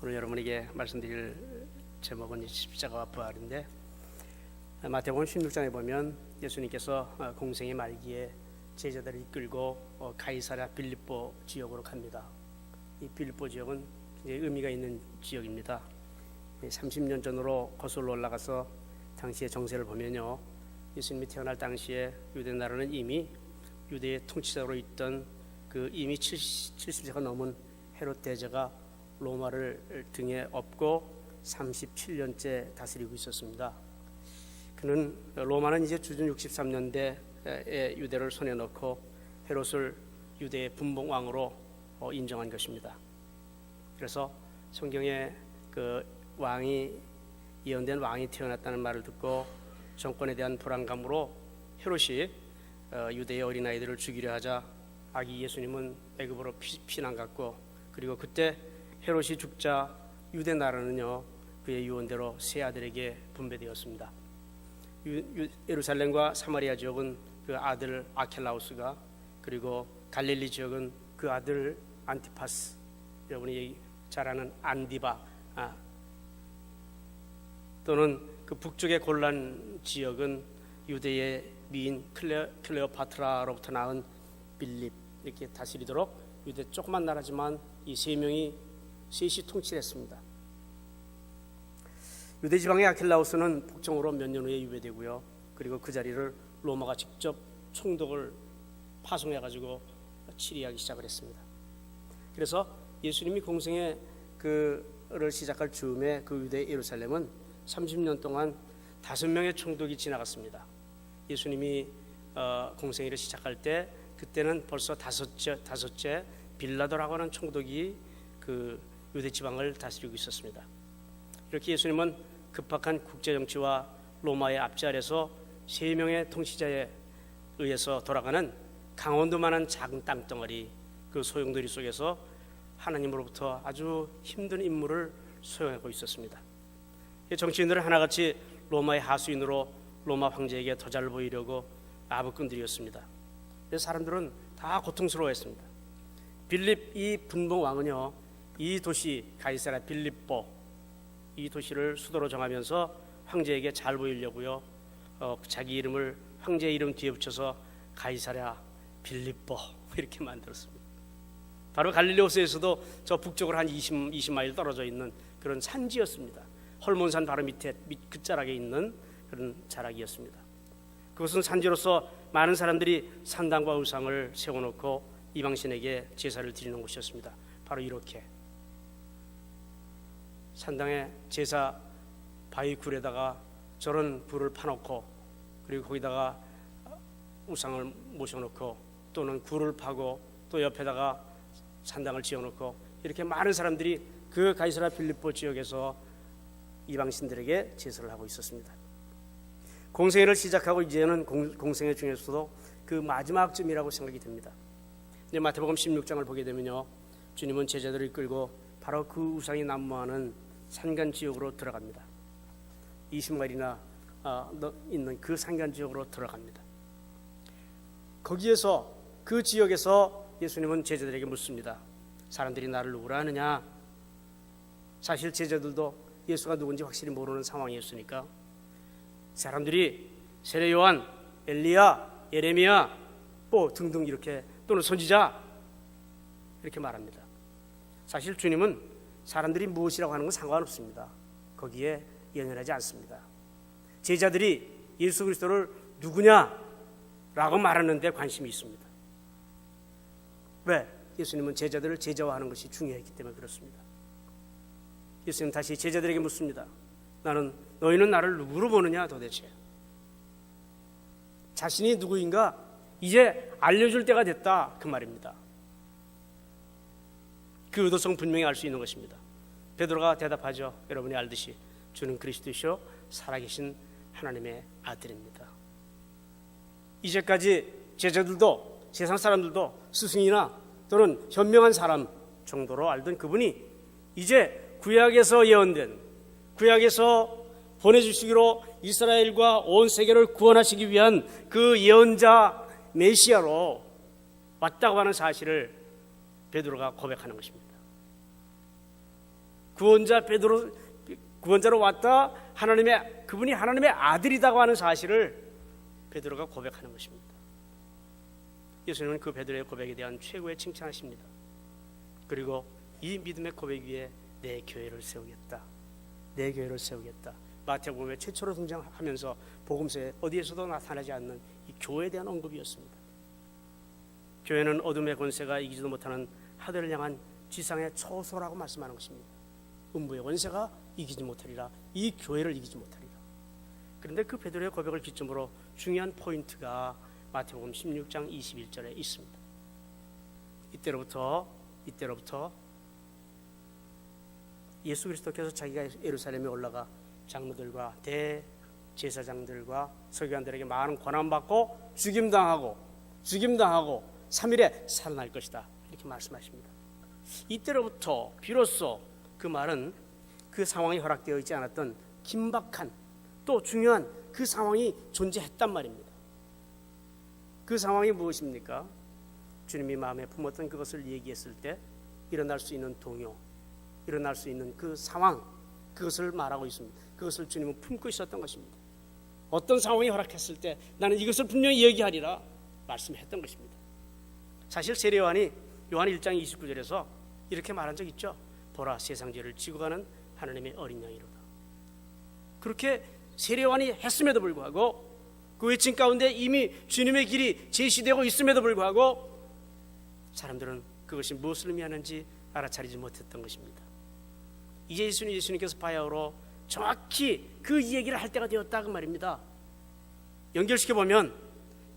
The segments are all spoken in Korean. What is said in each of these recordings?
오늘 여러분에게 말씀드릴 제목은 십자가와 부활인데, 마태복음 16장에 보면 예수님께서 공생의 말기에 제자들을 이끌고 가이사랴 빌립보 지역으로 갑니다. 이 빌립보 지역은 굉장히 의미가 있는 지역입니다. 30년 전으로 거슬러 올라가서 당시의 정세를 보면요, 예수님이 태어날 당시에 유대 나라는 이미 유대의 통치자로 있던 그 이미 70세가 넘은 헤롯 대제가 로마를 등에 업고 37년째 다스리고 있었습니다. 그는 로마는 이제 주전 63년대에 유대를 손에 넣고 헤롯을 유대의 분봉왕으로 인정한 것입니다. 그래서 성경에 그 왕이 예언된 왕이 태어났다는 말을 듣고 정권에 대한 불안감으로 헤롯이 유대의 어린아이들을 죽이려 하자 아기 예수님은 애굽으로 피난 갔고, 그리고 그때 헤롯이 죽자 유대 나라는요 그의 유언대로 세 아들에게 분배되었습니다. 예루살렘과 사마리아 지역은 그 아들 아켈라우스가, 그리고 갈릴리 지역은 그 아들 안티파스, 여러분이 잘 아는 안디바, 또는 그 북쪽의 골란 지역은 유대의 미인 클레오파트라로부터 낳은 빌립, 이렇게 다스리도록 유대 조그만 나라지만 이 셋이 통치했습니다. 유대 지방의 아켈라우스는 복종으로 몇 년 후에 유배되고요, 그리고 그 자리를 로마가 직접 총독을 파송해가지고 치리하기 시작을 했습니다. 그래서 예수님이 공생의 그를 시작할 즈음에 그 유대 예루살렘은 30년 동안 5명의 총독이 지나갔습니다. 예수님이 공생애를 시작할 때 그때는 벌써 다섯째 빌라도라고 하는 총독이 그 유대 지방을 다스리고 있었습니다. 이렇게 예수님은 급박한 국제 정치와 로마의 압제 아래서 3명의 통치자에 의해서 돌아가는 강원도만한 작은 땅덩어리, 그 소용돌이 속에서 하나님으로부터 아주 힘든 임무를 수행하고 있었습니다. 정치인들은 하나같이 로마의 하수인으로 로마 황제에게 더 잘 보이려고 아부꾼들이었습니다. 사람들은 다 고통스러워했습니다. 빌립 이 분봉 왕은요, 이 도시 가이사랴 빌립보, 이 도시를 수도로 정하면서 황제에게 잘 보이려고요, 자기 이름을 황제 이름 뒤에 붙여서 가이사랴 빌립보 이렇게 만들었습니다. 바로 갈릴리 호수에서도 저 북쪽으로 한 20마일 떨어져 있는 그런 산지였습니다. 헐몬산 바로 밑에 끝자락에 있는 그런 자락이었습니다. 그것은 산지로서 많은 사람들이 산당과 우상을 세워놓고 이방신에게 제사를 드리는 곳이었습니다. 바로 이렇게 산당에 제사 바위 굴에다가 저런 불을 파놓고, 그리고 거기다가 우상을 모셔놓고, 또는 굴을 파고 또 옆에다가 산당을 지어놓고, 이렇게 많은 사람들이 그 가이사랴 빌립보 지역에서 이방신들에게 제사를 하고 있었습니다. 공생애를 시작하고 이제는 공생애 중에서도 그 마지막쯤이라고 생각이 됩니다. 이제 마태복음 16장을 보게 되면요, 주님은 제자들을 이끌고 바로 그 우상이 난무하는 산간 지역으로 들어갑니다. 20마일이나 있는 그 산간 지역으로 들어갑니다. 거기에서 그 지역에서 예수님은 제자들에게 묻습니다. 사람들이 나를 누구라 하느냐? 사실 제자들도 예수가 누군지 확실히 모르는 상황이었으니까 사람들이 세례 요한, 엘리야, 예레미야 뭐 등등 이렇게, 또는 선지자 이렇게 말합니다. 사실 주님은 사람들이 무엇이라고 하는 건 상관없습니다. 거기에 연연하지 않습니다. 제자들이 예수 그리스도를 누구냐라고 말하는 데 관심이 있습니다. 왜? 예수님은 제자들을 제자화하는 것이 중요했기 때문에 그렇습니다. 예수님 다시 제자들에게 묻습니다. 너희는 나를 누구로 보느냐 도대체? 자신이 누구인가 이제 알려줄 때가 됐다, 그 말입니다. 그 의도성 분명히 알 수 있는 것입니다. 베드로가 대답하죠. 여러분이 알듯이 주는 그리스도시요 살아계신 하나님의 아들입니다. 이제까지 제자들도 세상 사람들도 스승이나 또는 현명한 사람 정도로 알던 그분이 이제 구약에서 예언된, 구약에서 보내주시기로 이스라엘과 온 세계를 구원하시기 위한 그 예언자 메시아로 왔다고 하는 사실을 베드로가 고백하는 것입니다. 구원자로 왔다, 그분이 하나님의 아들이라고 하는 사실을 베드로가 고백하는 것입니다. 예수님은 그 베드로의 고백에 대한 최고의 칭찬하십니다. 그리고 이 믿음의 고백 위에 내 교회를 세우겠다, 내 교회를 세우겠다. 마태복음에 최초로 등장하면서 복음서에 어디에서도 나타나지 않는 이 교회에 대한 언급이었습니다. 교회는 어둠의 권세가 이기지도 못하는 하늘을 향한 지상의 초소라고 말씀하는 것입니다. 음부의 권세가 이기지 못하리라, 이 교회를 이기지 못하리라. 그런데 그 베드로의 고백을 기점으로 중요한 포인트가 마태복음 16장 21절에 있습니다. 이때로부터 예수 그리스도께서 자기가 예루살렘에 올라가 장로들과 대제사장들과 서기관들에게 많은 고난받고 죽임당하고 3일에 살아날 것이다, 이렇게 말씀하십니다. 이때로부터 비로소 그 말은 그 상황이 허락되어 있지 않았던 긴박한 또 중요한 그 상황이 존재했단 말입니다. 그 상황이 무엇입니까? 주님이 마음에 품었던 그것을 얘기했을 때 일어날 수 있는 동요, 일어날 수 있는 그 상황, 그것을 말하고 있습니다. 그것을 주님은 품고 있었던 것입니다. 어떤 상황이 허락했을 때 나는 이것을 분명히 얘기하리라 말씀했던 것입니다. 사실 세례요한이 요한 1장 29절에서 이렇게 말한 적 있죠. 보라, 세상 죄를 지고 가는 하나님의 어린 양이로다. 그렇게 세례요한이 했음에도 불구하고, 그 외침 가운데 이미 주님의 길이 제시되고 있음에도 불구하고 사람들은 그것이 무엇을 의미하는지 알아차리지 못했던 것입니다. 이제 예수님께서 바야흐로 정확히 그 얘기를 할 때가 되었다, 그 말입니다. 연결시켜보면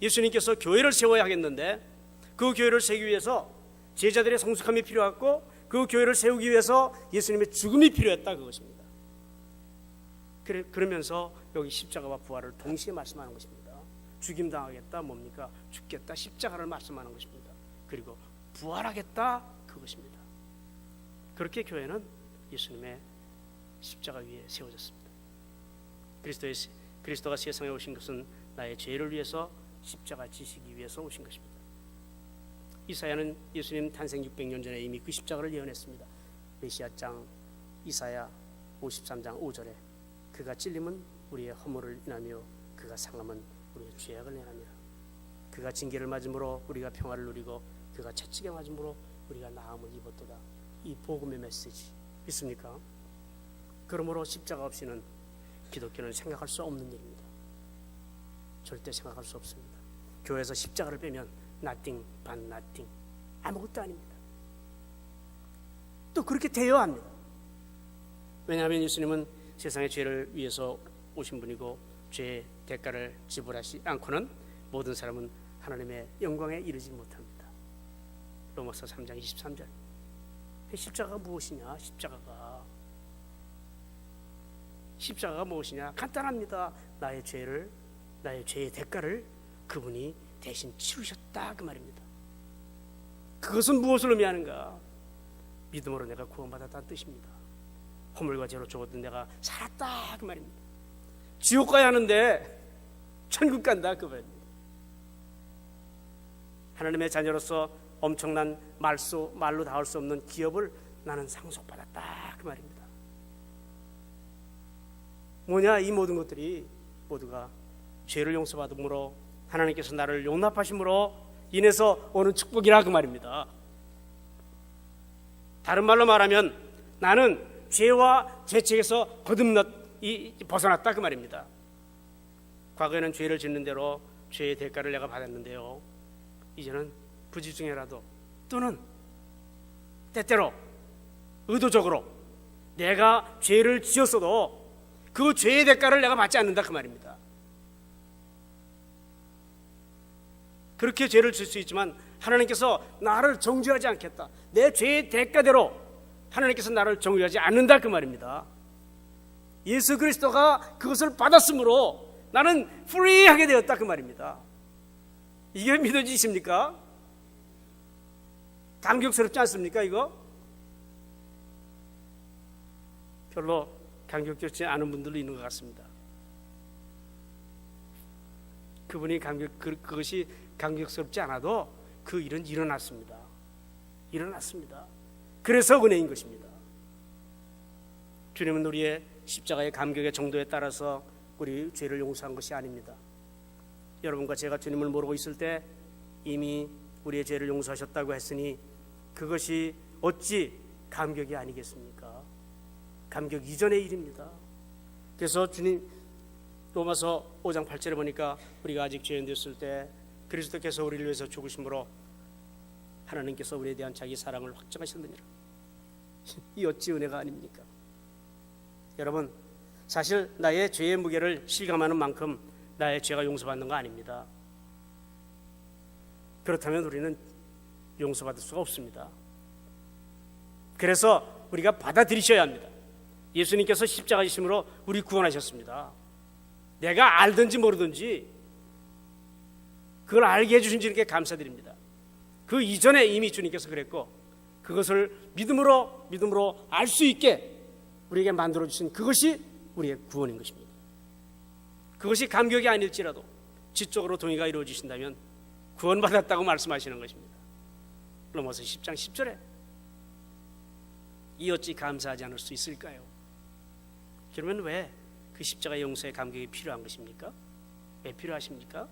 예수님께서 교회를 세워야 하겠는데 그 교회를 세우기 위해서 제자들의 성숙함이 필요했고, 그 교회를 세우기 위해서 예수님의 죽음이 필요했다, 그것입니다. 그러면서 여기 십자가와 부활을 동시에 말씀하는 것입니다. 죽임당하겠다, 뭡니까? 죽겠다, 십자가를 말씀하는 것입니다. 그리고 부활하겠다, 그것입니다. 그렇게 교회는 예수님의 십자가 위에 세워졌습니다. 그리스도가 세상에 오신 것은 나의 죄를 위해서 십자가 지시기 위해서 오신 것입니다. 이사야는 예수님 탄생 600년 전에 이미 그 십자가를 예언했습니다. 메시아장 이사야 53장 5절에 그가 찔림은 우리의 허물을 인하며 그가 상함은 우리의 죄악을 인하니라. 그가 징계를 맞음으로 우리가 평화를 누리고 그가 채찍에 맞음으로 우리가 나음을 입었도다. 이 복음의 메시지 믿습니까? 그러므로 십자가 없이는 기독교는 생각할 수 없는 일입니다. 절대 생각할 수 없습니다. 교회에서 십자가를 빼면 nothing but nothing, 아무것도 아닙니다. 또 그렇게 되어야 합니다. 왜냐하면 예수님은 세상의 죄를 위해서 오신 분이고 죄의 대가를 지불하지 않고는 모든 사람은 하나님의 영광에 이르지 못합니다. 로마서 3장 23절. 십자가가 무엇이냐? 십자가가 무엇이냐? 간단합니다. 나의 죄의 대가를 그분이 대신 치르셨다, 그 말입니다. 그것은 무엇을 의미하는가? 믿음으로 내가 구원받았다는 뜻입니다. 허물과 죄로 죽었던 내가 살았다, 그 말입니다. 지옥 가야 하는데 천국 간다, 그 말입니다. 하나님의 자녀로서 엄청난 말로 닿을 수 없는 기업을 나는 상속받았다, 그 말입니다. 뭐냐? 이 모든 것들이 모두가 죄를 용서받음으로 하나님께서 나를 용납하심으로 인해서 오는 축복이라, 그 말입니다. 다른 말로 말하면 나는 죄와 죄책에서 벗어났다, 그 말입니다. 과거에는 죄를 짓는 대로 죄의 대가를 내가 받았는데요, 이제는 부지중에라도 또는 때때로 의도적으로 내가 죄를 지었어도 그 죄의 대가를 내가 받지 않는다, 그 말입니다. 그렇게 죄를 질 수 있지만 하나님께서 나를 정죄하지 않겠다, 내 죄의 대가대로 하나님께서 나를 정죄하지 않는다, 그 말입니다. 예수 그리스도가 그것을 받았으므로 나는 프리하게 되었다, 그 말입니다. 이게 믿어지십니까? 감격스럽지 않습니까? 이거 별로 감격스럽지 않은 분들도 있는 것 같습니다. 그분이 그것이 감격스럽지 않아도 그 일은 일어났습니다. 그래서 은혜인 것입니다. 주님은 우리의 십자가의 감격의 정도에 따라서 우리 죄를 용서한 것이 아닙니다. 여러분과 제가 주님을 모르고 있을 때 이미 우리의 죄를 용서하셨다고 했으니 그것이 어찌 감격이 아니겠습니까? 감격 이전의 일입니다. 그래서 주님 로마서 5장 8절에 보니까 우리가 아직 죄인 됐을 때 그리스도께서 우리를 위해서 죽으심으로 하나님께서 우리에 대한 자기 사랑을 확증하셨느니라. 이 어찌 은혜가 아닙니까? 여러분, 사실 나의 죄의 무게를 실감하는 만큼 나의 죄가 용서받는 거 아닙니다. 그렇다면 우리는 용서받을 수가 없습니다. 그래서 우리가 받아들이셔야 합니다. 예수님께서 십자가 지심으로 우리 구원하셨습니다. 내가 알든지 모르든지 그걸 알게 해주신 주님께 감사드립니다. 그 이전에 이미 주님께서 그랬고 그것을 믿음으로 알 수 있게 우리에게 만들어주신 그것이 우리의 구원인 것입니다. 그것이 감격이 아닐지라도 지적으로 동의가 이루어지신다면 구원받았다고 말씀하시는 것입니다. 로마서 10장 10절에 이 어찌 감사하지 않을 수 있을까요? 그러면 왜 그 십자가의 용서의 감격이 필요한 것입니까? 왜 필요하십니까?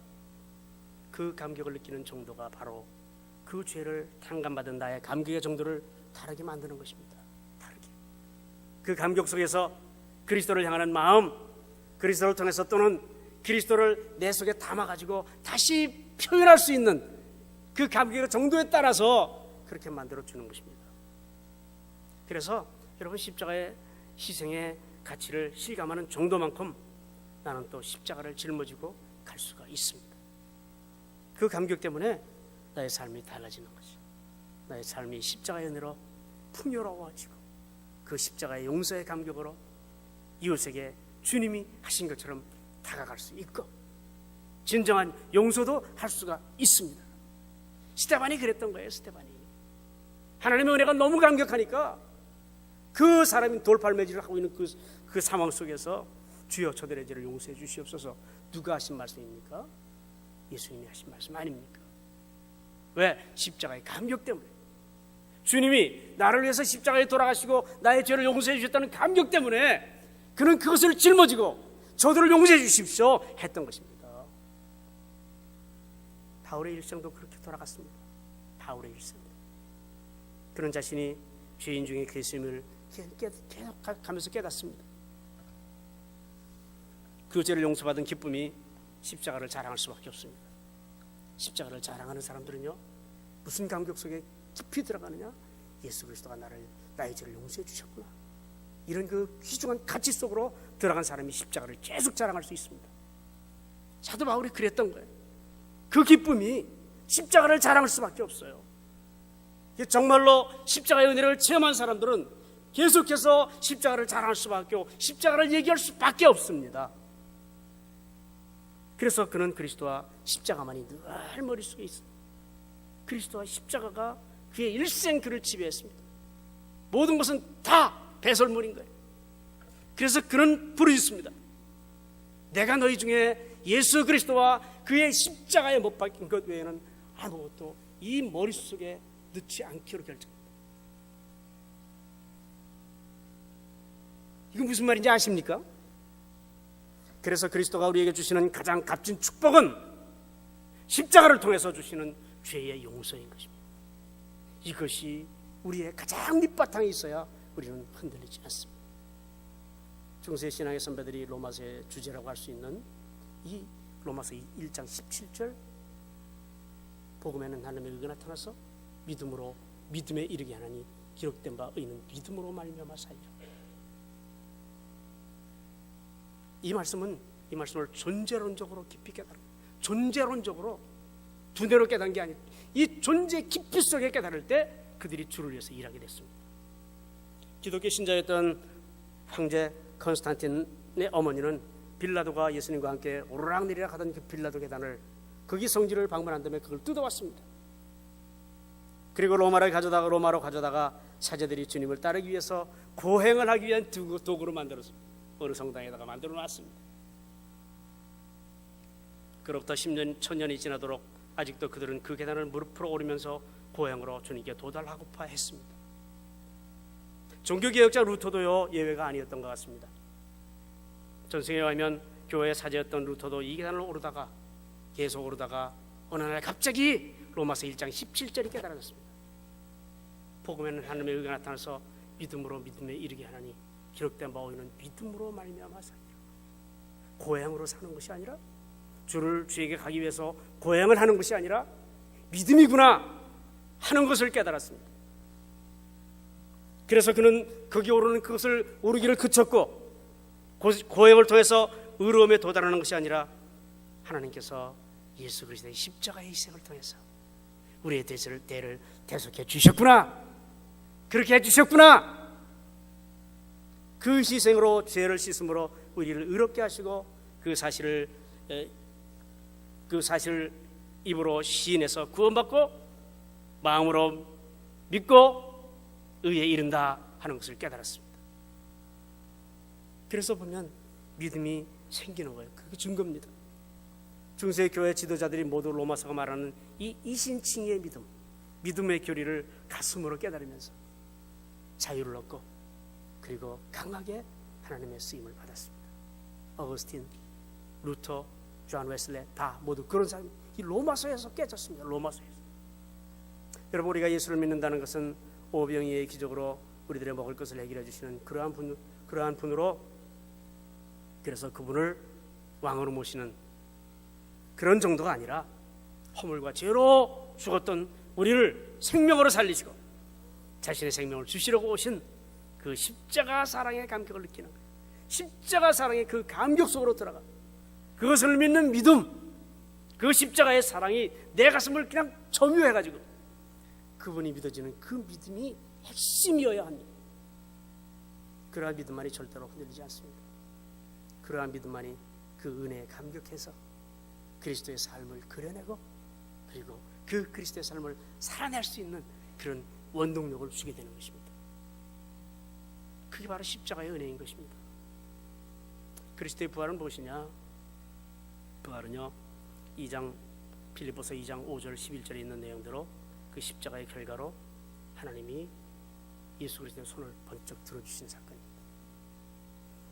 그 감격을 느끼는 정도가 바로 그 죄를 탕감받은 나의 감격의 정도를 다르게 만드는 것입니다. 다르게. 그 감격 속에서 그리스도를 향하는 마음, 그리스도를 통해서 또는 그리스도를 내 속에 담아가지고 다시 표현할 수 있는 그 감격의 정도에 따라서 그렇게 만들어주는 것입니다. 그래서 여러분 십자가의 희생의 가치를 실감하는 정도만큼 나는 또 십자가를 짊어지고 갈 수가 있습니다. 그 감격 때문에 나의 삶이 달라지는 것이죠. 나의 삶이 십자가의 은혜로 풍요로워지고 그 십자가의 용서의 감격으로 이웃에게 주님이 하신 것처럼 다가갈 수 있고 진정한 용서도 할 수가 있습니다. 스데반이 그랬던 거예요. 스데반이 하나님의 은혜가 너무 감격하니까 그 사람이 돌팔매질을 하고 있는 그 상황 속에서 주여 저들의 죄를 용서해 주시옵소서. 누가 하신 말씀입니까? 예수님이 하신 말씀 아닙니까? 왜? 십자가의 감격 때문에. 주님이 나를 위해서 십자가에 돌아가시고 나의 죄를 용서해 주셨다는 감격 때문에 그는 그것을 짊어지고 저들을 용서해 주십시오 했던 것입니다. 바울의 일생도 그렇게 돌아갔습니다. 바울의 일생. 그런 자신이 죄인 중에 계심을 계속 가면서 깨닫습니다. 그 죄를 용서받은 기쁨이 십자가를 자랑할 수밖에 없습니다. 십자가를 자랑하는 사람들은요 무슨 감격 속에 깊이 들어가느냐? 예수 그리스도가 나의 죄를 용서해 주셨구나. 이런 그 귀중한 가치 속으로 들어간 사람이 십자가를 계속 자랑할 수 있습니다. 사도 바울이 그랬던 거예요. 그 기쁨이 십자가를 자랑할 수밖에 없어요. 정말로 십자가의 은혜를 체험한 사람들은 계속해서 십자가를 자랑할 수밖에 없고 십자가를 얘기할 수밖에 없습니다. 그래서 그는 그리스도와 십자가만이 늘 머릿속에 있습니다. 그리스도와 십자가가 그의 일생 그를 지배했습니다. 모든 것은 다 배설물인 거예요. 그래서 그는 부르짖습니다. 내가 너희 중에 예수 그리스도와 그의 십자가에 못 박힌 것 외에는 아무것도 이 머릿속에 넣지 않기로 결정합니다. 이건 무슨 말인지 아십니까? 그래서 그리스도가 우리에게 주시는 가장 값진 축복은 십자가를 통해서 주시는 죄의 용서인 것입니다. 이것이 우리의 가장 밑바탕에 있어야 우리는 흔들리지 않습니다. 중세 신앙의 선배들이 로마서의 주제라고 할 수 있는 이 로마서 1장 17절 복음에는 하나님의 의가 나타나서 믿음으로 믿음에 이르게 하나니 기록된 바 의는 믿음으로 말미암아 살리라. 이 말씀을 존재론적으로 깊이 깨달은, 존재론적으로 두뇌로 깨달은 게 아니라 이 존재 깊이 속에 깨달을 때 그들이 주를 위해서 일하게 됐습니다. 기독교 신자였던 황제 컨스탄틴의 어머니는 빌라도가 예수님과 함께 오르락내리락 하던 그 빌라도 계단을 거기 성지를 방문한 다음에 그걸 뜯어왔습니다. 그리고 로마로 가져다가 사제들이 주님을 따르기 위해서 고행을 하기 위한 도구로 만들었습니다. 어느 성당에다가 만들어 놨습니다. 그로부터 10년, 1000년이 지나도록 아직도 그들은 그 계단을 무릎으로 오르면서 고행으로 주님께 도달하고파 했습니다. 종교개혁자 루터도요 예외가 아니었던 것 같습니다. 전생에 의하면 교회의 사제였던 루터도 이 계단을 오르다가 계속 오르다가 어느 날 갑자기 로마서 1장 17절이 깨달아졌습니다. 복음에는 하나님의 의가 나타나서 믿음으로 믿음에 이르게 하나니 기록된 바 오이는 믿음으로 말미암아 살리라. 고향으로 사는 것이 아니라 주에게 가기 위해서 고향을 하는 것이 아니라 믿음이구나 하는 것을 깨달았습니다. 그래서 그는 거기 오르는 그것을 오르기를 그쳤고 고행을 통해서 의로움에 도달하는 것이 아니라 하나님께서 예수 그리스도의 십자가의 희생을 통해서 우리의 대를 대속해 주셨구나, 그렇게 해주셨구나, 그 희생으로 죄를 씻음으로 우리를 의롭게 하시고 그 사실을 입으로 시인해서 구원받고 마음으로 믿고 의에 이른다 하는 것을 깨달았습니다. 그래서 보면 믿음이 생기는 거예요. 그게 증거입니다. 중세 교회 지도자들이 모두 로마서가 말하는 이 이신칭의 믿음의 교리를 가슴으로 깨달으면서 자유를 얻고 그리고 강하게 하나님의 쓰임을 받았습니다. 어거스틴, 루터, 존 웨슬레 다 모두 그런 사람이 이 로마서에서 깨졌습니다. 로마서에서. 여러분, 우리가 예수를 믿는다는 것은 오병이의 기적으로 우리들의 먹을 것을 해결해 주시는 그러한 분으로, 그래서 그분을 왕으로 모시는 그런 정도가 아니라 허물과 죄로 죽었던 우리를 생명으로 살리시고 자신의 생명을 주시려고 오신 그 십자가 사랑의 감격을 느끼는 거예요. 십자가 사랑의 그 감격 속으로 들어가 그것을 믿는 믿음, 그 십자가의 사랑이 내 가슴을 그냥 점유해가지고 그분이 믿어지는 그 믿음이 핵심이어야 합니다. 그러한 믿음만이 절대로 흔들리지 않습니다. 그러한 믿음만이 그 은혜에 감격해서 그리스도의 삶을 그려내고 그리고 그 그리스도의 삶을 살아낼 수 있는 그런 원동력을 주게 되는 것입니다. 그게 바로 십자가의 은혜인 것입니다. 그리스도의 부활은 무엇이냐? 부활은요, 빌립보서 2장 5절 11절에 있는 내용대로 그 십자가의 결과로 하나님이 예수 그리스도의 손을 번쩍 들어주신 사건입니다.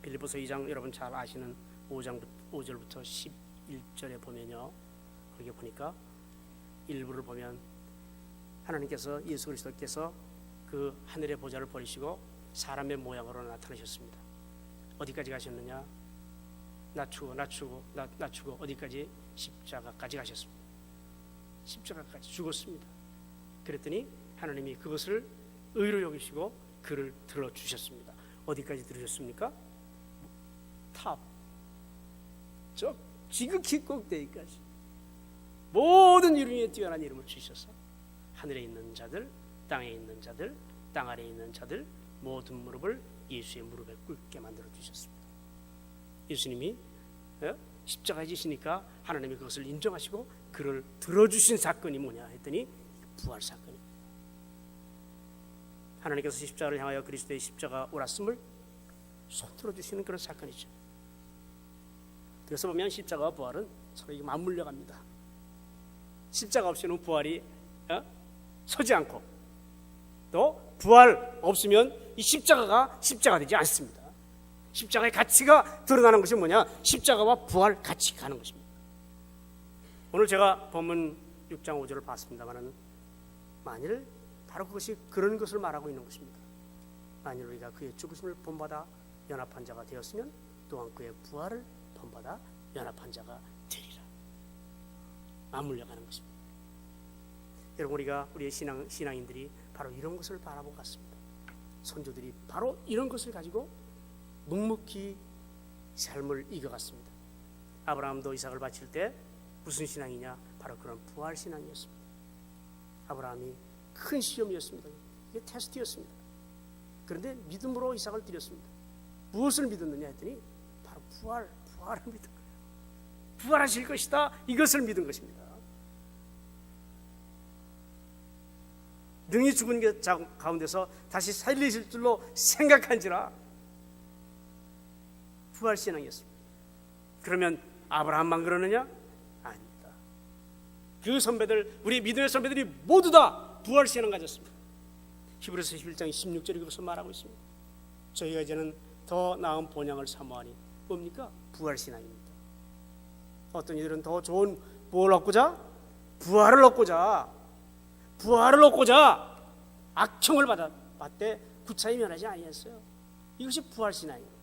빌립보서 2장 여러분 잘 아시는 5절부터 11절에 보면요, 거기에 보니까 일부를 보면 하나님께서 예수 그리스도께서 그 하늘의 보좌를 버리시고 사람의 모양으로 나타나셨습니다. 어디까지 가셨느냐? 낮추고 어디까지? 십자가까지 가셨습니다. 십자가까지 죽었습니다. 그랬더니 하나님이 그것을 의로 여기시고 그를 들어주셨습니다. 어디까지 들으셨습니까? 저 지극히 꼭대기까지 모든 이름 위에 뛰어난 이름을 주셔서 하늘에 있는 자들, 땅에 있는 자들, 땅 아래에 있는 자들 모든 무릎을 예수의 무릎에 꿇게 만들어 주셨습니다. 예수님이 십자가에 지시니까 하나님이 그것을 인정하시고 그를 들어주신 사건이 뭐냐 했더니 부활 사건입니다. 하나님께서 십자가를 향하여 그리스도의 십자가 옳았음을 손들어 주시는 그런 사건이죠. 그래서 보면 십자가와 부활은 서로 맞물려 갑니다. 십자가 없이는 부활이 서지 않고 또 부활 없으면 이 십자가가 십자가 되지 않습니다. 십자가의 가치가 드러나는 것이 뭐냐? 십자가와 부활 같이 가는 것입니다. 오늘 제가 본문 6장 5절을 봤습니다만 만일 바로 그것이 그런 것을 말하고 있는 것입니다. 만일 우리가 그의 죽으심을 본받아 연합한 자가 되었으면 또한 그의 부활을 본받아 연합한 자가 되리라. 맞물려가는 것입니다. 여러분, 우리의 신앙인들이 바로 이런 것을 바라보고 갔습니다. 선조들이 바로 이런 것을 가지고 묵묵히 삶을 이겨갔습니다. 아브라함도 이삭을 바칠 때 무슨 신앙이냐? 바로 그런 부활 신앙이었습니다. 아브라함이 큰 시험이었습니다. 이게 테스트였습니다. 그런데 믿음으로 이삭을 드렸습니다. 무엇을 믿었느냐 했더니 바로 부활을 믿은 거예요. 부활하실 것이다, 이것을 믿은 것입니다. 능히 죽은 가운데서 다시 살리실 줄로 생각한지라 부활신앙이었습니다. 그러면 아브라함만 그러느냐? 아닙니다. 그 선배들, 우리 믿음의 선배들이 모두 다 부활신앙 가졌습니다. 히브리서 11장 16절이 그것을 말하고 있습니다. 저희가 이제는 더 나은 본향을 사모하니 뭡니까? 부활신앙입니다. 어떤 이들은 더 좋은 뭘 얻고자? 부활을 얻고자 악청을 받되 구차히 면하지 아니했어요. 이것이 부활신앙이에요.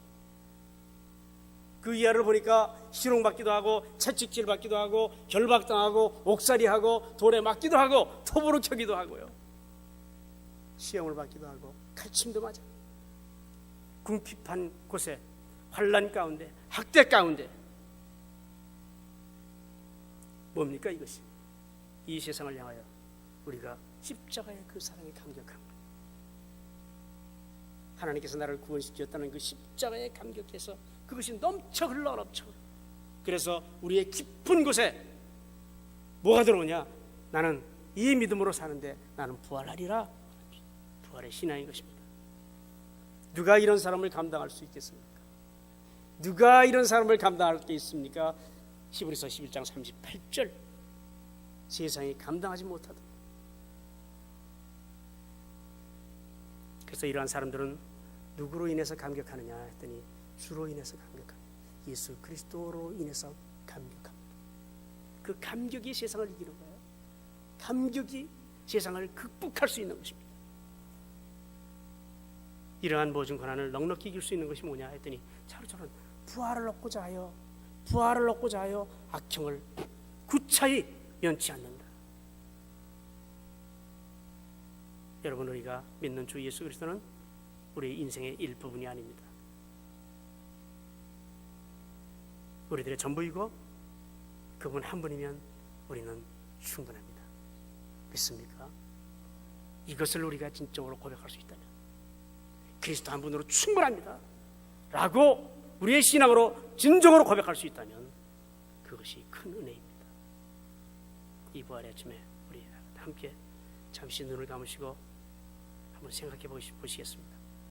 그 이하를 보니까 희롱받기도 하고 채찍질 받기도 하고 결박당하고 옥살이하고 돌에 맞기도 하고 톱으로 켜기도 하고요. 시험을 받기도 하고 칼침도 맞아. 궁핍한 곳에 환난 가운데 학대 가운데 뭡니까 이것이? 이 세상을 향하여 우리가 십자가의 그 사랑에 감격합니다. 하나님께서 나를 구원시켰다는 그 십자가에 감격해서 그것이 넘쳐 흘러. 그래서 우리의 깊은 곳에 뭐가 들어오냐? 나는 이 믿음으로 사는데 나는 부활하리라. 부활의 신앙인 것입니다. 누가 이런 사람을 감당할 수 있겠습니까? 누가 이런 사람을 감당할 게 있습니까? 히브리서 11장 38절 세상이 감당하지 못하다. 그래서 이러한 사람들은 누구로 인해서 감격하느냐 했더니 주로 인해서 감격합니다. 예수 그리스도로 인해서 감격합니다. 그 감격이 세상을 이기는 거예요. 감격이 세상을 극복할 수 있는 것입니다. 이러한 모든 고난을 넉넉히 이길 수 있는 것이 뭐냐 했더니 차로차로 부활을 얻고자 하여 악청을 구차히 면치 않는다. 여러분, 우리가 믿는 주 예수 그리스도는 우리 인생의 일부분이 아닙니다. 우리들의 전부이고 그분 한 분이면 우리는 충분합니다. 믿습니까? 이것을 우리가 진정으로 고백할 수 있다면 그리스도 한 분으로 충분합니다 라고 우리의 신앙으로 진정으로 고백할 수 있다면 그것이 큰 은혜입니다. 이 부활의 아침에 우리 함께 잠시 눈을 감으시고 한번 생각해 보시겠습니다.